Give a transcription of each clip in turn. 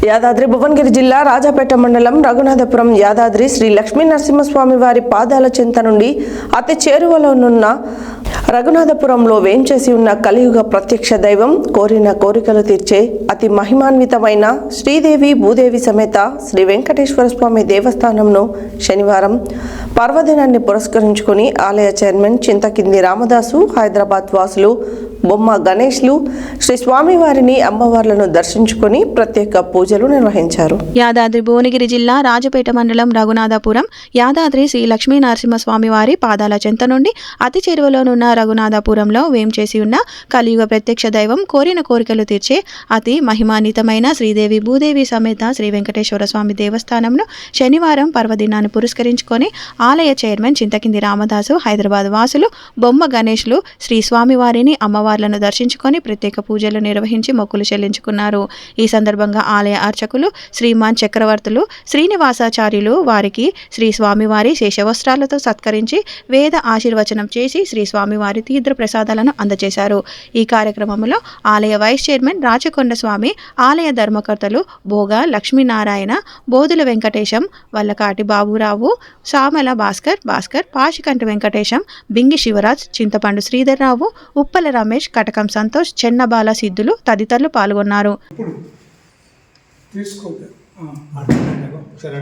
యాదాద్రి భువనగిరి జిల్లా రాజాపేట మండలం రఘునాథపురం యాదాద్రి శ్రీ లక్ష్మీ నరసింహస్వామి వారి పాదాల చెంత నుండి అతి చేరువలోనున్న రఘునాథపురంలో వేంచేసి ఉన్న కలియుగ ప్రత్యక్ష దైవం కోరిన కోరికలు తీర్చే అతి మహిమాన్వితమైన శ్రీదేవి భూదేవి సమేత శ్రీ వెంకటేశ్వర స్వామి దేవస్థానంను శనివారం పర్వదినాన్ని పురస్కరించుకుని ఆలయ చైర్మన్ చింతకింది రామదాసు, హైదరాబాద్ వాసులు బొమ్మ గణేష్లు శ్రీ స్వామివారిని అమ్మవార్లను దర్శించుకుని ప్రత్యేక పూజలు నిర్వహించారు. యాదాద్రి భువనగిరి జిల్లా రాజపేట మండలం రఘునాథపురం యాదాద్రి శ్రీ లక్ష్మీ నరసింహస్వామి వారి పాదాల చెంత నుండి అతి చేరువలోనున్న రఘునాథపురంలో వేంచేసి ఉన్న కలియుగ ప్రత్యక్ష దైవం కోరిన కోరికలు తీర్చే అతి మహిమాన్వితమైన శ్రీదేవి భూదేవి సమేత శ్రీ వెంకటేశ్వర స్వామి దేవస్థానంను శనివారం పర్వదినాన్ని పురస్కరించుకొని ఆలయ చైర్మన్ చింతకింది రామదాసు, హైదరాబాద్ వాసులు బొమ్మ గణేష్లు శ్రీ స్వామివారిని అమ్మవార్లను దర్శించుకొని ప్రత్యేక పూజలు నిర్వహించి మొక్కులు చెల్లించుకున్నారు. ఈ సందర్భంగా ఆలయ అర్చకులు శ్రీమాన్ చక్రవర్తులు శ్రీనివాసాచార్యులు వారికి శ్రీ స్వామివారి శేషవస్త్రాలతో సత్కరించి వేద ఆశీర్వచనం చేసి శ్రీ స్వామివారి తీర్థ ప్రసాదాలను అందజేశారు. ఈ కార్యక్రమంలో ఆలయ వైస్ చైర్మన్ రాచకొండ స్వామి, ఆలయ ధర్మకర్తలు భోగ లక్ష్మీనారాయణ, బోధుల వెంకటేశం, వల్లకాటి బాబురావు, సామల భాస్కర్, పాశికంటి వెంకటేశం, బింగి శివరాజ్, చింతపండు శ్రీధర్రావు, ఉప్పల రమేష్, కటకం సంతోష్, చెన్నబాల సిద్ధులు తదితరులు పాల్గొన్నారు.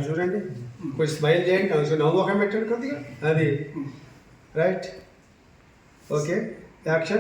చూడండి, కొంచెం స్మైల్ చేయండి, నవ్వు ఒక పెట్టండి కొద్దిగా, అది రైట్, ఓకే, యాక్షన్.